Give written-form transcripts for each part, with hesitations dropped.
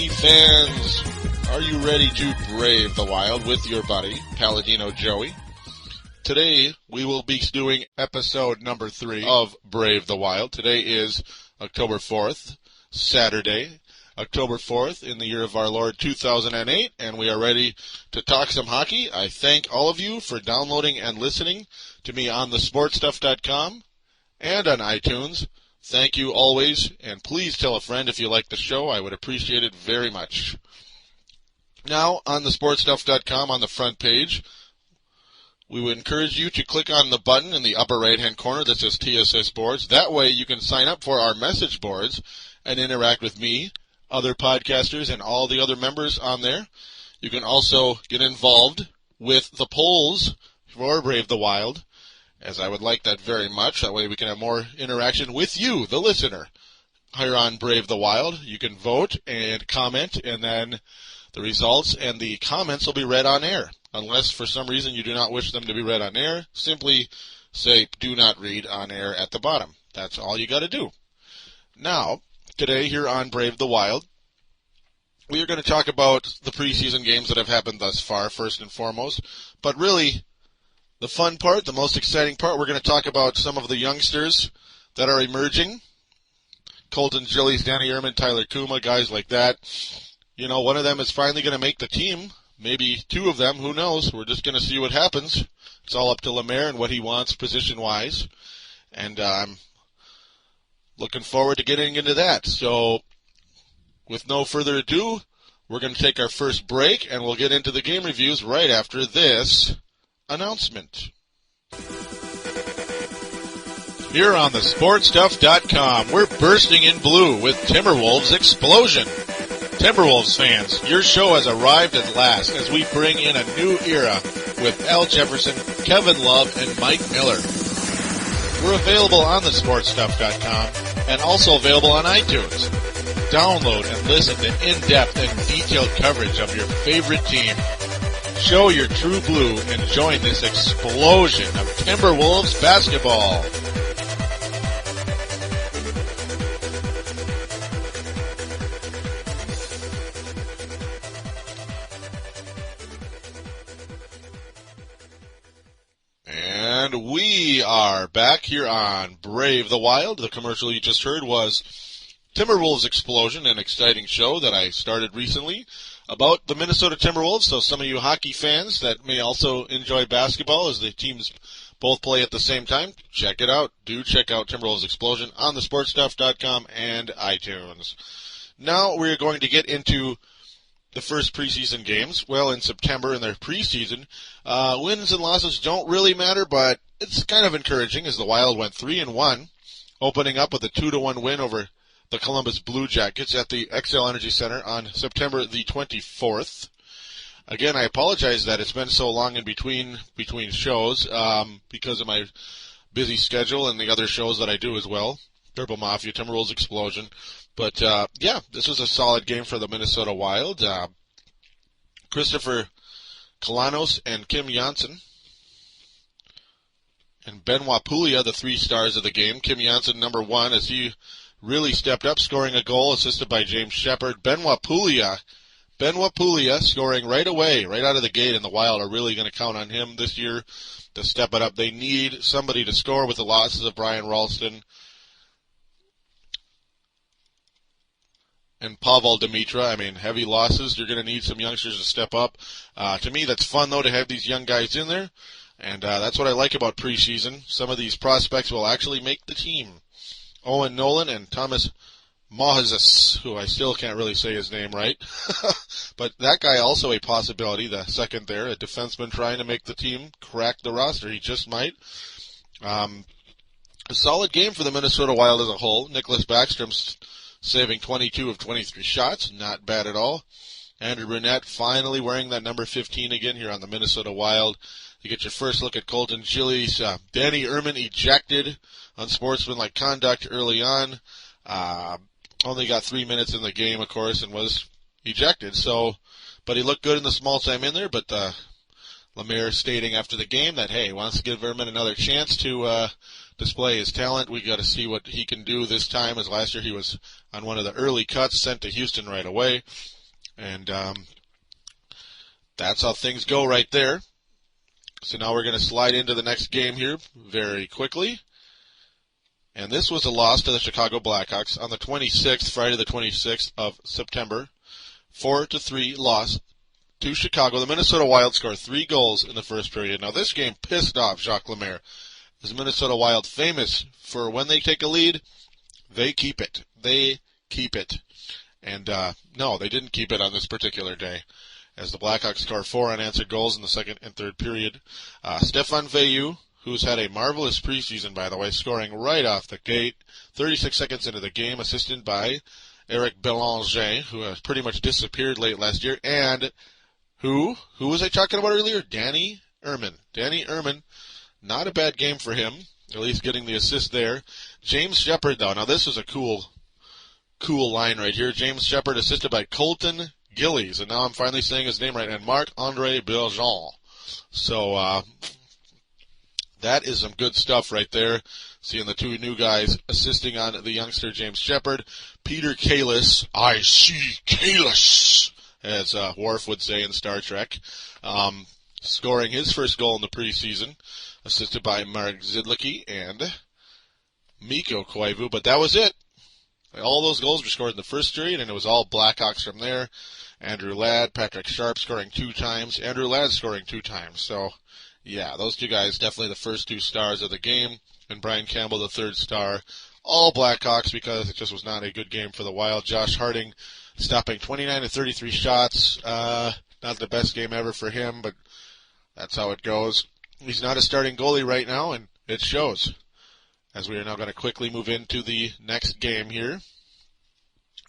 hockey fans, are you ready to brave the wild with your buddy, Paladino Joey? Today, we will be doing episode number 3 of Brave the Wild. Today is October 4th, Saturday, October 4th in the year of our Lord 2008, and we are ready to talk some hockey. I thank all of you for downloading and listening to me on thesportstuff.com and on iTunes. Thank you always, and please tell a friend if you like the show. I would appreciate it very much. Now, on thesportstuff.com, on the front page, we would encourage you to click on the button in the upper right-hand corner that says TSS Boards. That way you can sign up for our message boards and interact with me, other podcasters, and all the other members on there. You can also get involved with the polls for Brave the Wild, as I would like that very much. That way we can have more interaction with you, the listener. Here on Brave the Wild, you can vote and comment, and then the results and the comments will be read on air. Unless for some reason you do not wish them to be read on air, simply say do not read on air at the bottom. That's all you got to do. Now, today here on Brave the Wild, we are going to talk about the preseason games that have happened thus far, first and foremost. But really, the fun part, the most exciting part, we're going to talk about some of the youngsters that are emerging. Colton Gillies, Danny Irmen, Tyler Cuma, guys like that. You know, one of them is finally going to make the team. Maybe two of them, who knows? We're just going to see what happens. It's all up to Lemaire and what he wants position-wise. And I'm looking forward to getting into that. So, with no further ado, we're going to take our first break, and we'll get into the game reviews right after this announcement. Here on thesportstuff.com, we're bursting in blue with Timberwolves Explosion. Timberwolves fans, your show has arrived at last as we bring in a new era with Al Jefferson, Kevin Love, and Mike Miller. We're available on thesportstuff.com and also available on iTunes. Download and listen to in-depth and detailed coverage of your favorite team. Show your true blue and join this explosion of Timberwolves basketball. And we are back here on Brave the Wild. The commercial you just heard was Timberwolves Explosion, an exciting show that I started recently about the Minnesota Timberwolves. So some of you hockey fans that may also enjoy basketball as the teams both play at the same time, check it out. Do check out Timberwolves Explosion on thesportstuff.com and iTunes. Now we're going to get into the first preseason games. Well, in September in their preseason, wins and losses don't really matter, but it's kind of encouraging as the Wild went 3-1, opening up with a 2-1 win over the Columbus Blue Jackets at the XL Energy Center on September the 24th. Again, I apologize that it's been so long in between shows because of my busy schedule and the other shows that I do as well. Turbo Mafia, Timberwolves Explosion. But, yeah, this was a solid game for the Minnesota Wild. Christopher Kalanos and Kim Janssen and Benoit Pouliot, the three stars of the game. Kim Janssen, number one, as he really stepped up, scoring a goal, assisted by James Shepard. Benoit Pouliot scoring right away, right out of the gate, and the Wild are really going to count on him this year to step it up. They need somebody to score with the losses of Brian Ralston and Pavel Demitra. I mean, heavy losses. You're going to need some youngsters to step up. To me, that's fun, though, to have these young guys in there, and that's what I like about preseason. Some of these prospects will actually make the team. Owen Nolan and Thomas Mohazes, who I still can't really say his name right. But that guy also a possibility, the second there, a defenseman trying to make the team, crack the roster. He just might. A solid game for the Minnesota Wild as a whole. Nicholas Backstrom's saving 22 of 23 shots. Not bad at all. Andrew Brunette finally wearing that number 15 again here on the Minnesota Wild. You get your first look at Colton Gillies. Danny Irmen ejected unsportsmanlike conduct early on. Only got 3 minutes in the game, of course, and was ejected. So, but he looked good in the small time in there. But Lemaire stating after the game that, hey, he wants to give Irmen another chance to display his talent. We got to see what he can do this time, as last year he was on one of the early cuts, sent to Houston right away. And that's how things go right there. So now we're going to slide into the next game here very quickly. And this was a loss to the Chicago Blackhawks on the 26th, Friday the 26th of September. 4-3 loss to Chicago. The Minnesota Wild scored 3 goals in the first period. Now this game pissed off Jacques Lemaire. Is Minnesota Wild famous for when they take a lead, they keep it. They keep it. And no, they didn't keep it on this particular day, as the Blackhawks scored 4 unanswered goals in the second and third period. Stéphane Veilleux, who's had a marvelous preseason, by the way, scoring right off the gate, 36 seconds into the game, assisted by Eric Bélanger, who has pretty much disappeared late last year, and who was I talking about earlier? Danny Irmen. Danny Irmen, not a bad game for him, at least getting the assist there. James Shepard, though, now this is a cool line right here. James Shepard assisted by Colton Gillies, and now I'm finally saying his name right, and Marc-André Bergeron. So, that is some good stuff right there. Seeing the 2 new guys assisting on the youngster James Shepard. Peter Kalis, I see Kalis, as Worf would say in Star Trek, scoring his first goal in the preseason, assisted by Mark Zidlicki and Mikko Koivu. But that was it. All those goals were scored in the first period, and it was all Blackhawks from there. Andrew Ladd, Patrick Sharp scoring 2 times. Andrew Ladd scoring 2 times. So, yeah, those 2 guys definitely the first 2 stars of the game, and Brian Campbell the 3rd star. All Blackhawks, because it just was not a good game for the Wild. Josh Harding stopping 29 of 33 shots. Not the best game ever for him, but that's how it goes. He's not a starting goalie right now, and it shows. As we are now going to quickly move into the next game here.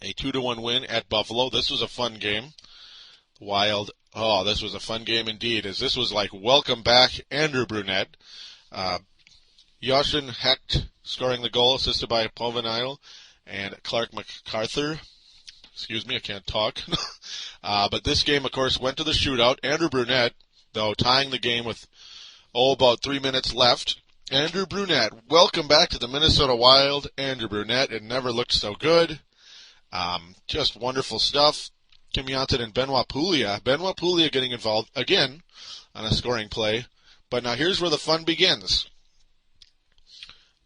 A 2-1 win at Buffalo. This was a fun game. Wild. Oh, this was a fun game indeed, as this was like welcome back Andrew Brunette. Jochen Hecht scoring the goal, assisted by Povenile and Clark MacArthur. Excuse me, I can't talk. But this game, of course, went to the shootout. Andrew Brunette, though, tying the game with, about 3 minutes left. Andrew Brunette, welcome back to the Minnesota Wild. Andrew Brunette, it never looked so good. Just wonderful stuff. Kim Janssen and Benoit Pouliot. Benoit Pouliot getting involved again on a scoring play. But now here's where the fun begins.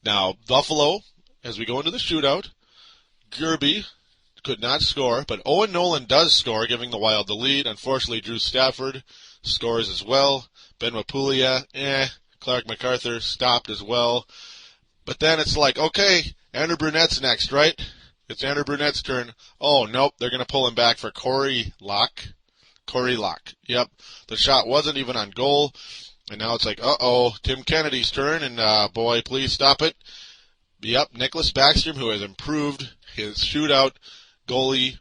Now, Buffalo, as we go into the shootout, Gerby could not score, but Owen Nolan does score, giving the Wild the lead. Unfortunately, Drew Stafford scores as well. Benoit Pouliot, Clark MacArthur stopped as well. But then it's like, okay, Andrew Brunette's next, right? It's Andrew Brunette's turn. Oh, nope, they're going to pull him back for Corey Locke. Yep, the shot wasn't even on goal. And now it's like, Tim Kennedy's turn, and boy, please stop it. Yep, Nicholas Backstrom, who has improved his shootout goalie,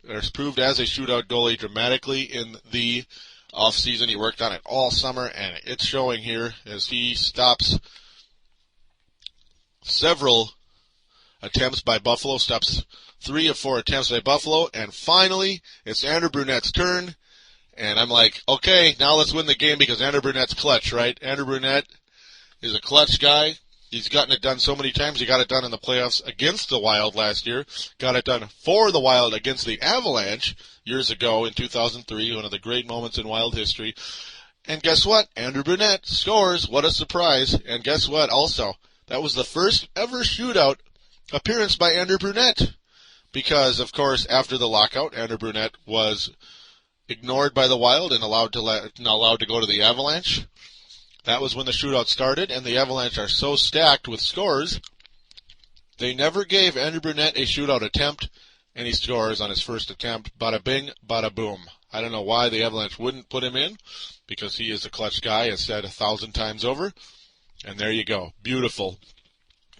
or has proved as a shootout goalie dramatically in the offseason. He worked on it all summer, and it's showing here as he stops several attempts by Buffalo, stops 3 of 4 attempts by Buffalo, and finally, it's Andrew Brunette's turn. And I'm like, okay, now let's win the game because Andrew Brunette's clutch, right? Andrew Brunette is a clutch guy. He's gotten it done so many times. He got it done in the playoffs against the Wild last year. Got it done for the Wild against the Avalanche years ago in 2003, one of the great moments in Wild history. And guess what? Andrew Brunette scores. What a surprise. And guess what? Also, that was the first ever shootout appearance by Andrew Brunette. Because, of course, after the lockout, Andrew Brunette was ignored by the Wild and allowed to go to the Avalanche. That was when the shootout started, and the Avalanche are so stacked with scores, they never gave Andrew Brunette a shootout attempt, and he scores on his first attempt. Bada bing, bada boom. I don't know why the Avalanche wouldn't put him in, because he is a clutch guy, as said 1,000 times over. And there you go. Beautiful.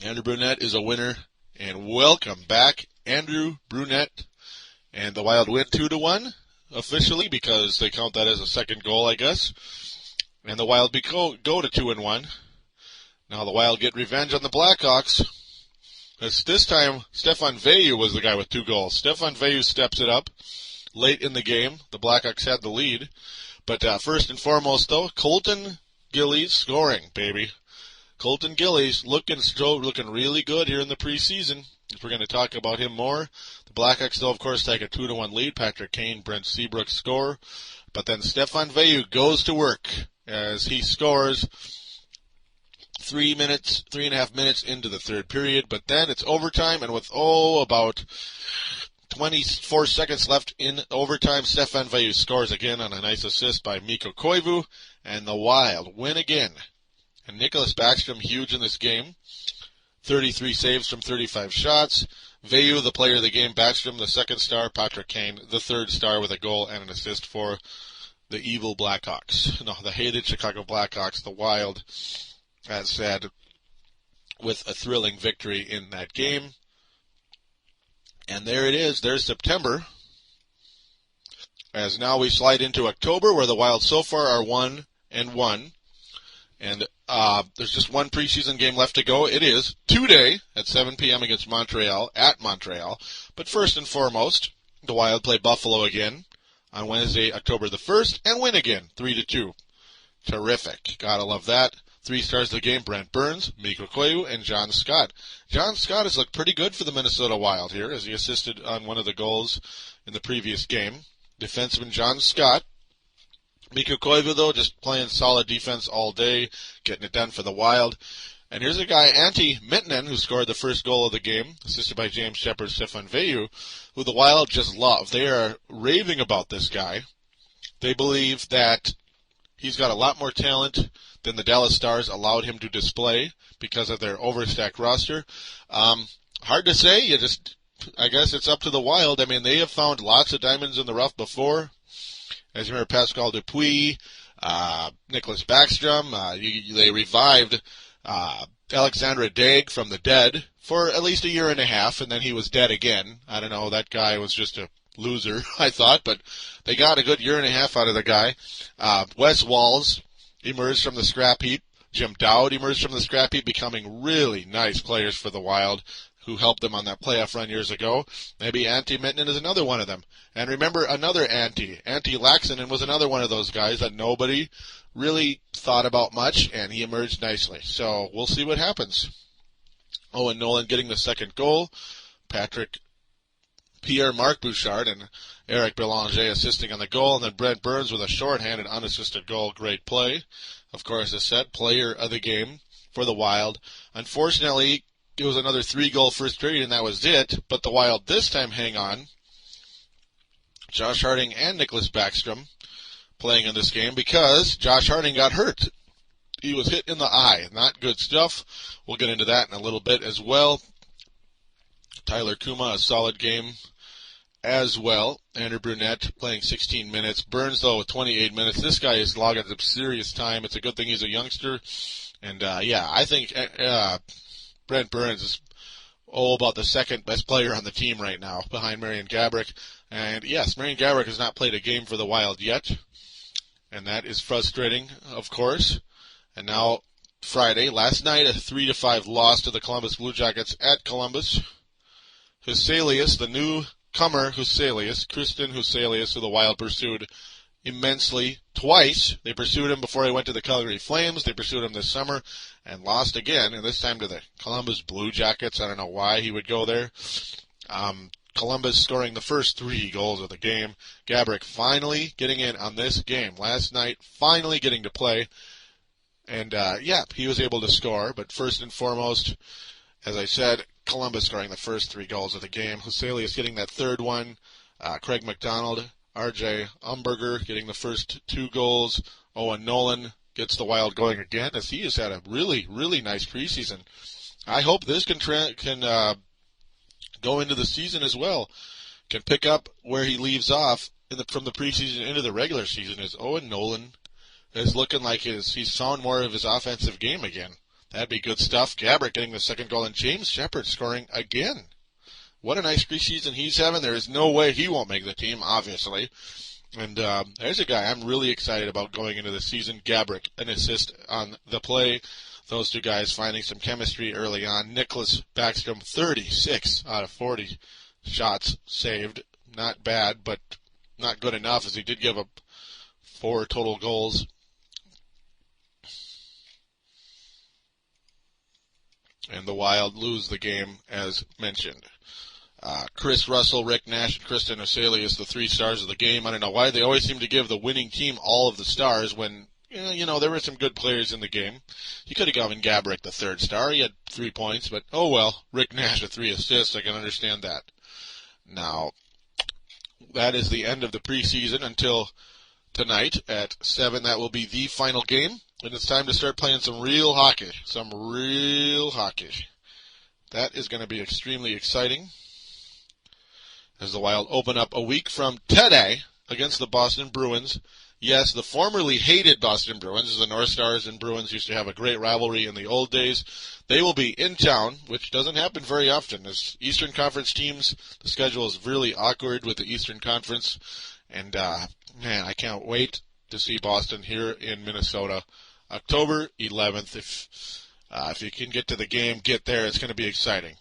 Andrew Brunette is a winner, and welcome back, Andrew Brunette. And the Wild win 2-1. Officially, because they count that as a second goal, I guess. And the Wild go to 2-1. Now the Wild get revenge on the Blackhawks. As this time, Stéphane Veilleux was the guy with 2 goals. Stéphane Veilleux steps it up late in the game. The Blackhawks had the lead. But first and foremost, though, Colton Gillies scoring, baby. Colton Gillies looking really good here in the preseason. If we're going to talk about him more, the Blackhawks still, of course, take a 2-1 lead. Patrick Kane, Brent Seabrook score. But then Stefan Veilleux goes to work as he scores 3.5 minutes into the third period. But then it's overtime, and with, about 24 seconds left in overtime, Stefan Veilleux scores again on a nice assist by Mikko Koivu, and the Wild win again. And Nicholas Backstrom, huge in this game. 33 saves from 35 shots. Veilleux, the player of the game. Backstrom, the second star. Patrick Kane, the third star with a goal and an assist for the evil Blackhawks. No, the hated Chicago Blackhawks, the Wild, as said, with a thrilling victory in that game. And there it is. There's September. As now we slide into October, where the Wild so far are 1-1. And there's just one preseason game left to go. It is today at 7 p.m. against Montreal, at Montreal. But first and foremost, the Wild play Buffalo again on Wednesday, October the 1st, and win again, 3-2. Terrific. Gotta love that. 3 stars of the game, Brent Burns, Mikko Koivu, and John Scott. John Scott has looked pretty good for the Minnesota Wild here, as he assisted on one of the goals in the previous game. Defenseman John Scott. Mikko Koivu, though, just playing solid defense all day, getting it done for the Wild. And here's a guy, Antti Mittinen, who scored the first goal of the game, assisted by James Shepard, Stefan Veilleux, who the Wild just love. They are raving about this guy. They believe that he's got a lot more talent than the Dallas Stars allowed him to display because of their overstacked roster. Hard to say. I guess it's up to the Wild. I mean, they have found lots of diamonds in the rough before. As you remember, Pascal Dupuis, Nicholas Backstrom, they revived Alexandre Daig from the dead for at least a year and a half, and then he was dead again. I don't know, that guy was just a loser, I thought, but they got a good year and a half out of the guy. Wes Walz emerged from the scrap heap. Jim Dowd emerged from the scrap heap, becoming really nice players for the Wild, who helped them on that playoff run years ago. Maybe Antti Mittinen is another one of them. And remember another Antti Laaksonen was another one of those guys that nobody really thought about much, and he emerged nicely. So we'll see what happens. Owen Nolan getting the second goal. Pierre-Marc Bouchard and Eric Belanger assisting on the goal, and then Brent Burns with a shorthanded, unassisted goal. Great play. Of course, as said, player of the game for the Wild. Unfortunately, it was another 3-goal first period, and that was it. But the Wild this time hang on. Josh Harding and Nicholas Backstrom playing in this game because Josh Harding got hurt. He was hit in the eye. Not good stuff. We'll get into that in a little bit as well. Tyler Cuma, a solid game as well. Andrew Brunette playing 16 minutes. Burns, though, with 28 minutes. This guy is logging some serious time. It's a good thing he's a youngster. And, I think Brent Burns is about the second best player on the team right now, behind Marian Gaborik. And, yes, Marian Gaborik has not played a game for the Wild yet. And that is frustrating, of course. And now, Friday, last night, a 3-5 loss to the Columbus Blue Jackets at Columbus. Huselius, the newcomer Kristen Huselius, who the Wild pursued immensely twice. They pursued him before he went to the Calgary Flames. They pursued him this summer and lost again, and this time to the Columbus Blue Jackets. I don't know why he would go there. Columbus scoring the first 3 goals of the game. Gaborik finally getting in on this game last night, finally getting to play. And, he was able to score. But first and foremost, as I said, Columbus scoring the first 3 goals of the game. Huselius getting that third one. Craig McDonald, R.J. Umberger getting the first 2 goals. Owen Nolan gets the Wild going again, as he has had a really, really nice preseason. I hope this can go into the season as well. Can pick up where he leaves off from the preseason into the regular season, as Owen Nolan is looking like he's found more of his offensive game again. That'd be good stuff. Gaborik getting the second goal, and James Shepard scoring again. What a nice preseason he's having. There is no way he won't make the team, obviously. And there's a guy I'm really excited about going into the season. Gaborik, an assist on the play. Those 2 guys finding some chemistry early on. Nicholas Backstrom, 36 out of 40 shots saved. Not bad, but not good enough, as he did give up 4 total goals. and the Wild lose the game as mentioned. Chris Russell, Rick Nash, and Kristen Oselius, the 3 stars of the game. I don't know why they always seem to give the winning team all of the stars when, there were some good players in the game. You could have given Gaborik the 3rd star. He had 3 points, but oh well. Rick Nash with 3 assists. I can understand that. Now, that is the end of the preseason until tonight at 7. That will be the final game, and it's time to start playing some real hockey. That is going to be extremely exciting as the Wild open up a week from today against the Boston Bruins. Yes, the formerly hated Boston Bruins, the North Stars and Bruins used to have a great rivalry in the old days. They will be in town, which doesn't happen very often. As Eastern Conference teams, the schedule is really awkward with the Eastern Conference. And, man, I can't wait to see Boston here in Minnesota. October 11th. If you can get to the game, get there. It's going to be exciting.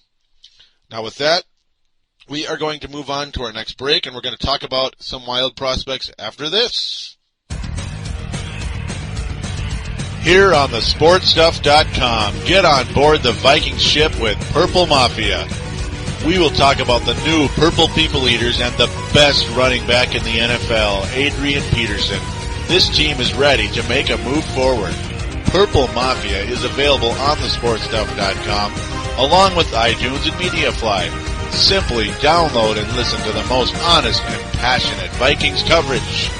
Now with that, we are going to move on to our next break, and we're going to talk about some Wild prospects after this. Here on thesportstuff.com, get on board the Viking ship with Purple Mafia. We will talk about the new Purple People Eaters and the best running back in the NFL, Adrian Peterson. This team is ready to make a move forward. Purple Mafia is available on thesportstuff.com along with iTunes and MediaFly. Simply download and listen to the most honest and passionate Vikings coverage.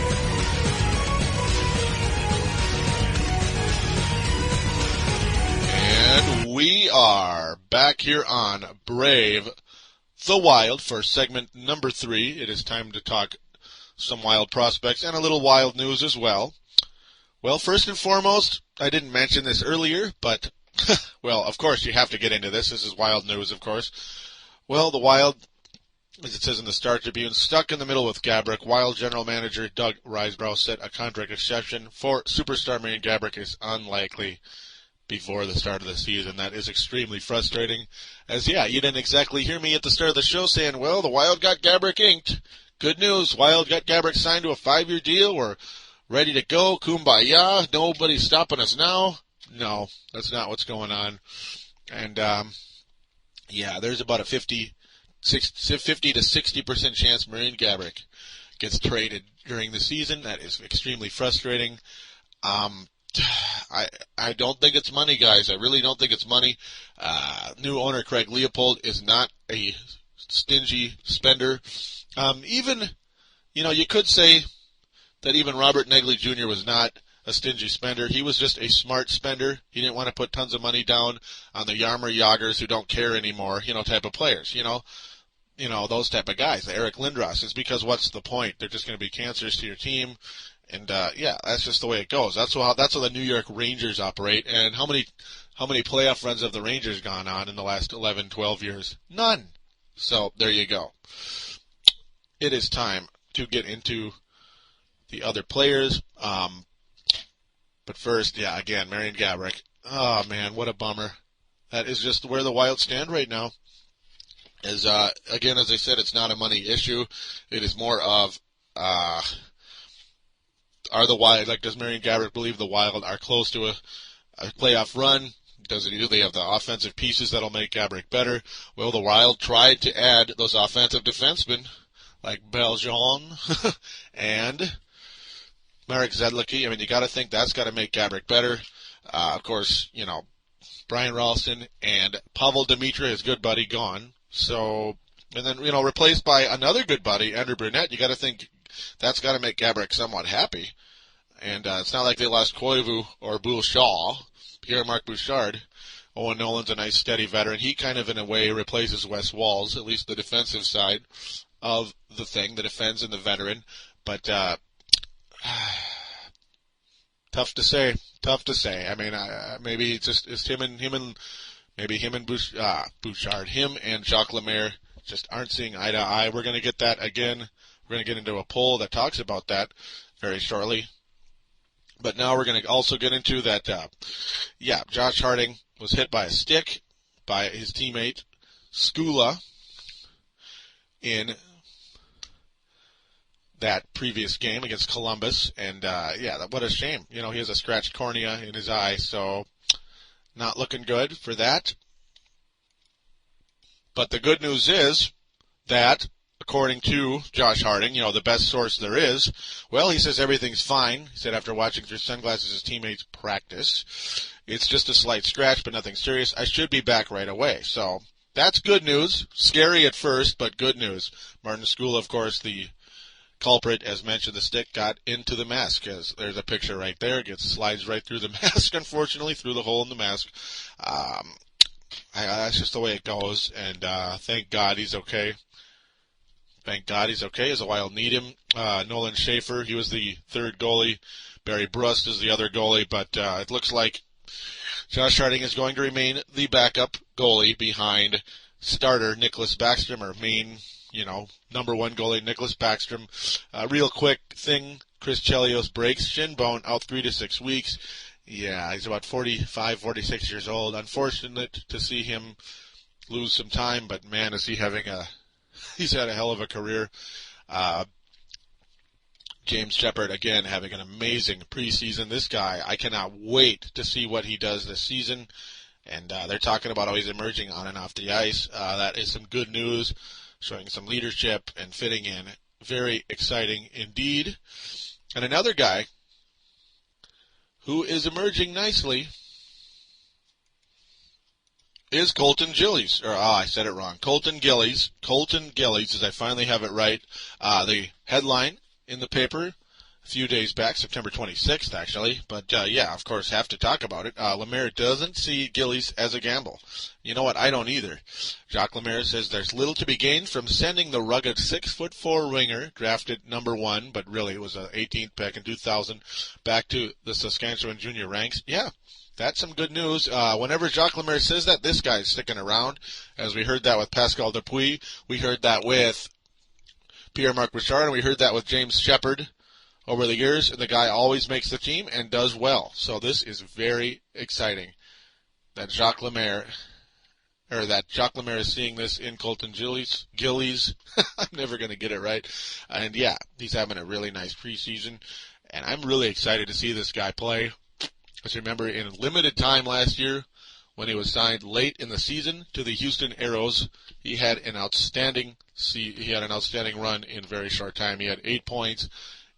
And we are back here on Brave the Wild for segment number 3. It is time to talk some Wild prospects and a little Wild news as well. Well, first and foremost, I didn't mention this earlier, but, well, of course you have to get into this. This is Wild news, of course. Well, the Wild, as it says in the Star Tribune, stuck in the middle with Gaborik. Wild general manager Doug Risebrough said a contract exception for superstar Marian Gaborik is unlikely before the start of the season. That is extremely frustrating. As, you didn't exactly hear me at the start of the show saying, well, the Wild got Gaborik inked. Good news, Wild got Gaborik signed to a 5-year deal. We're ready to go. Kumbaya. Nobody's stopping us now. No, that's not what's going on. And, there's about a 50 to 60% chance Marian Gaborik gets traded during the season. That is extremely frustrating. I don't think it's money, guys. I really don't think it's money. New owner Craig Leopold is not a stingy spender. You could say that even Robert Negley Jr. was not a stingy spender. He was just a smart spender. He didn't want to put tons of money down on the Jaromir Jagrs who don't care anymore, type of players, those type of guys, the Eric Lindros. It's because what's the point? They're just going to be cancers to your team. And, that's just the way it goes. That's how the New York Rangers operate. And how many playoff runs have the Rangers gone on in the last 11, 12 years? None. So, there you go. It is time to get into the other players. But first, again, Marian Gaborik. Oh, man, what a bummer. That is just where the Wild stand right now. Again, as I said, it's not a money issue. It is more of, does Marian Gaborik believe the Wild are close to a playoff run? Do they have the offensive pieces that'll make Gaborik better? Well, the Wild tried to add those offensive defensemen like Beljean and Marek Zedlicki. I mean, you got to think that's got to make Gaborik better. Of course, Brian Ralston and Pavel Dimitra, his good buddy, gone. So, and then, replaced by another good buddy, Andrew Burnett. You got to think that's got to make Gaborik somewhat happy. And it's not like they lost Koivu or Bouchard, Pierre-Marc Bouchard. Owen Nolan's a nice, steady veteran. He kind of, in a way, replaces Wes Walz, at least the defensive side of the thing, the defense and the veteran. But tough to say. I mean, maybe it's him and Bouchard, him and Jacques Lemaire just aren't seeing eye to eye. We're going to get that again. We're going to get into a poll that talks about that very shortly. But now we're going to also get into that, Josh Harding was hit by a stick by his teammate Skula in that previous game against Columbus. And, what a shame. He has a scratched cornea in his eye, so not looking good for that. But the good news is that, according to Josh Harding, the best source there is, well, he says everything's fine. He said after watching through sunglasses his teammates practice, it's just a slight scratch, but nothing serious. I should be back right away. So that's good news. Scary at first, but good news. Martin Skula, of course, the culprit, as mentioned, the stick got into the mask. As there's a picture right there. It slides right through the mask, unfortunately, through the hole in the mask. That's just the way it goes, and thank God he's okay. Thank God he's okay, as the Wild need him. Nolan Schaefer, he was the third goalie. Barry Brust is the other goalie, but it looks like Josh Harding is going to remain the backup goalie behind starter Nicholas Backstrom, or main, number one goalie Nicholas Backstrom. Real quick thing, Chris Chelios breaks shin bone, out 3 to 6 weeks. Yeah, he's about 45, 46 years old. Unfortunate to see him lose some time, but man, is he he's had a hell of a career. James Shepard, again, having an amazing preseason. This guy, I cannot wait to see what he does this season. And they're talking about how he's emerging on and off the ice. That is some good news, showing some leadership and fitting in. Very exciting indeed. And another guy who is emerging nicely is Colton Gillies. I said it wrong. Colton Gillies. Colton Gillies, as I finally have it right. The headline in the paper a few days back, September 26th, actually. But, of course, have to talk about it. Lemaire doesn't see Gillies as a gamble. You know what? I don't either. Jacques Lemaire says there's little to be gained from sending the rugged 6'4" winger, drafted number 1, but really it was an 18th pick in 2000, back to the Saskatchewan junior ranks. Yeah, that's some good news. Whenever Jacques Lemaire says that, this guy's sticking around, as we heard that with Pascal Dupuis. We heard that with Pierre-Marc Richard, and we heard that with James Shepard over the years, and the guy always makes the team and does well. So this is very exciting that Jacques Lemaire is seeing this in Colton Gillies. I'm never going to get it right. And yeah, he's having a really nice preseason, and I'm really excited to see this guy play. As remember, in limited time last year, when he was signed late in the season to the Houston Aeros, he had an outstanding run in a very short time. He had 8 points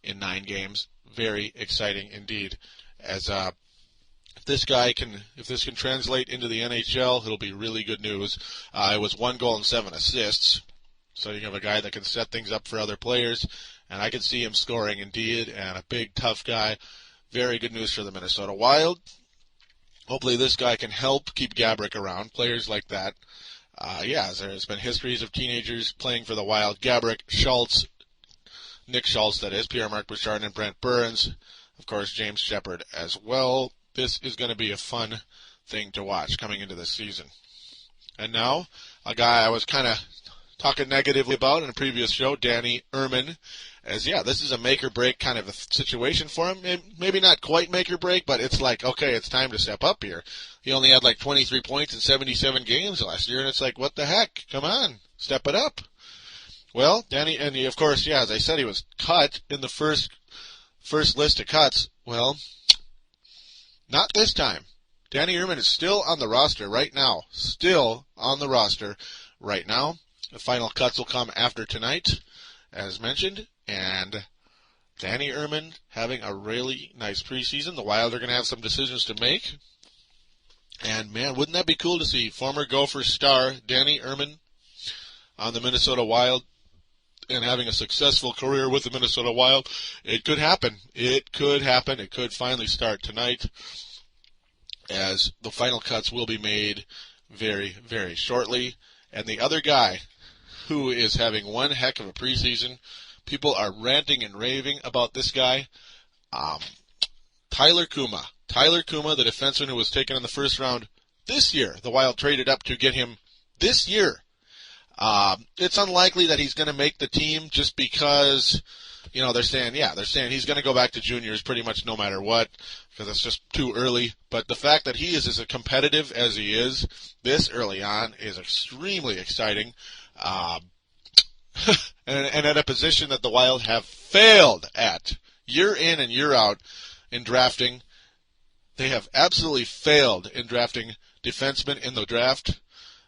in 9 games. Very exciting indeed. As if this can translate into the NHL, it'll be really good news. It was 1 goal and 7 assists. So you have a guy that can set things up for other players, and I can see him scoring indeed, and a big, tough guy. Very good news for the Minnesota Wild. Hopefully this guy can help keep Gaborik around, players like that. There's been histories of teenagers playing for the Wild. Gaborik, Schultz, Nick Schultz, that is, Pierre-Marc Bouchard, and Brent Burns. Of course, James Shepard as well. This is going to be a fun thing to watch coming into this season. And now, a guy I was kind of talking negatively about in a previous show, Danny Irmen. This is a make-or-break kind of a situation for him. Maybe not quite make-or-break, but it's like, okay, it's time to step up here. He only had like 23 points in 77 games last year, and it's like, what the heck? Come on, step it up. Well, Danny, and he, of course, as I said, he was cut in the first list of cuts. Well, not this time. Danny Irmen is still on the roster right now. Still on the roster right now. The final cuts will come after tonight, as mentioned. And Danny Irmen having a really nice preseason. The Wild are going to have some decisions to make. And, man, wouldn't that be cool to see former Gopher star Danny Irmen on the Minnesota Wild and having a successful career with the Minnesota Wild? It could happen. It could happen. It could finally start tonight, as the final cuts will be made very, very shortly. And the other guy who is having one heck of a preseason, people are ranting and raving about this guy, Tyler Cuma. Tyler Cuma, the defenseman who was taken in the first round this year. The Wild traded up to get him this year. It's unlikely that he's going to make the team just because, they're saying he's going to go back to juniors pretty much no matter what, because it's just too early. But the fact that he is as competitive as he is this early on is extremely exciting. And at a position that the Wild have failed at year in and year out in drafting. They have absolutely failed in drafting defensemen in the draft.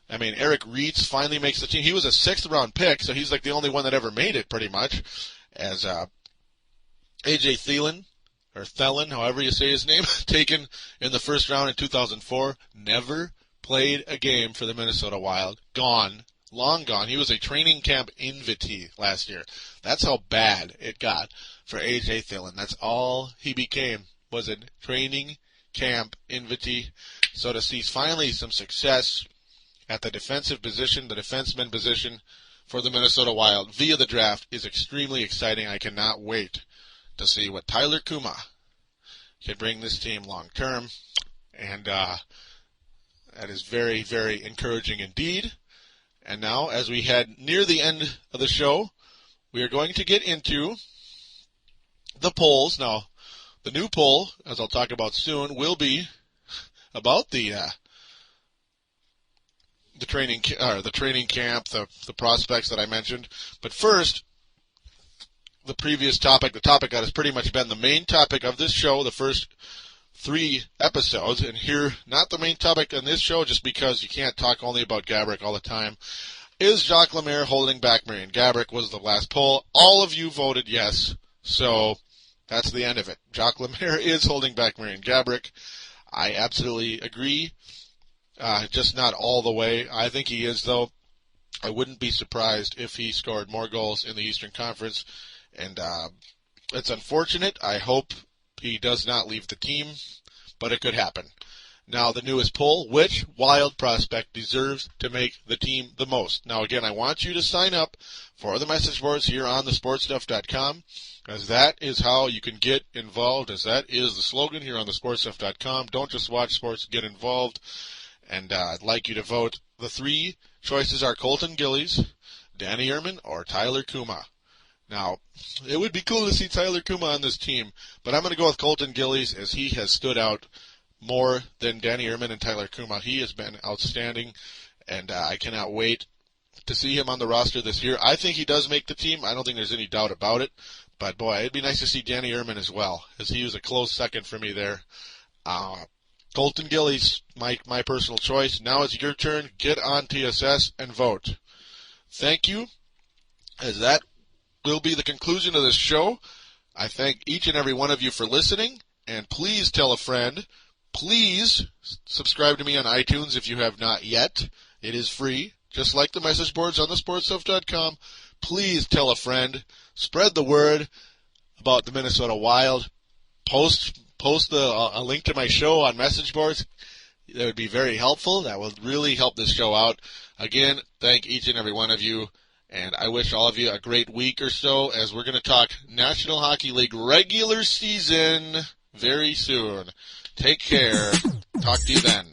I mean, Eric Reitz finally makes the team. He was a 6th-round pick, so he's like the only one that ever made it, pretty much. As A.J. Thielen, or Thelen, however you say his name, taken in the 1st round in 2004, never played a game for the Minnesota Wild. Gone. Long gone. He was a training camp invitee last year. That's how bad it got for A.J. Thielen. That's all he became, was a training camp invitee. So to see finally some success at the defensive position, the defenseman position for the Minnesota Wild via the draft is extremely exciting. I cannot wait to see what Tyler Cuma can bring this team long term. And that is very, very encouraging indeed. And now, as we head near the end of the show, we are going to get into the polls. Now, the new poll, as I'll talk about soon, will be about the training camp, the prospects that I mentioned. But first, the previous topic, the topic that has pretty much been the main topic of this show, the first 3 episodes, and here, not the main topic on this show, just because you can't talk only about Gaborik all the time, is Jacques Lemaire holding back Marian Gaborik? Was the last poll. All of you voted yes, so that's the end of it. Jacques Lemaire is holding back Marian Gaborik. I absolutely agree, just not all the way. I think he is, though. I wouldn't be surprised if he scored more goals in the Eastern Conference, and it's unfortunate. I hope he does not leave the team, but it could happen. Now, the newest poll, which Wild prospect deserves to make the team the most? Now, again, I want you to sign up for the message boards here on thesportstuff.com, as that is how you can get involved, as that is the slogan here on thesportstuff.com. Don't just watch sports, get involved. And I'd like you to vote. The 3 choices are Colton Gillies, Danny Irmen, or Tyler Cuma. Now, it would be cool to see Tyler Cuma on this team, but I'm going to go with Colton Gillies, as he has stood out more than Danny Irmen and Tyler Cuma. He has been outstanding, and I cannot wait to see him on the roster this year. I think he does make the team. I don't think there's any doubt about it. But, boy, it'd be nice to see Danny Irmen as well, as he was a close second for me there. Colton Gillies, my personal choice. Now it's your turn. Get on TSS and vote. Thank you, as that will be the conclusion of this show. I thank each and every one of you for listening, and please tell a friend. Please subscribe to me on iTunes if you have not yet. It is free, just like the message boards on thesportstuff.com. Please tell a friend. Spread the word about the Minnesota Wild. Post a link to my show on message boards. That would be very helpful. That will really help this show out. Again, thank each and every one of you. And I wish all of you a great week or so, as we're going to talk National Hockey League regular season very soon. Take care. Talk to you then.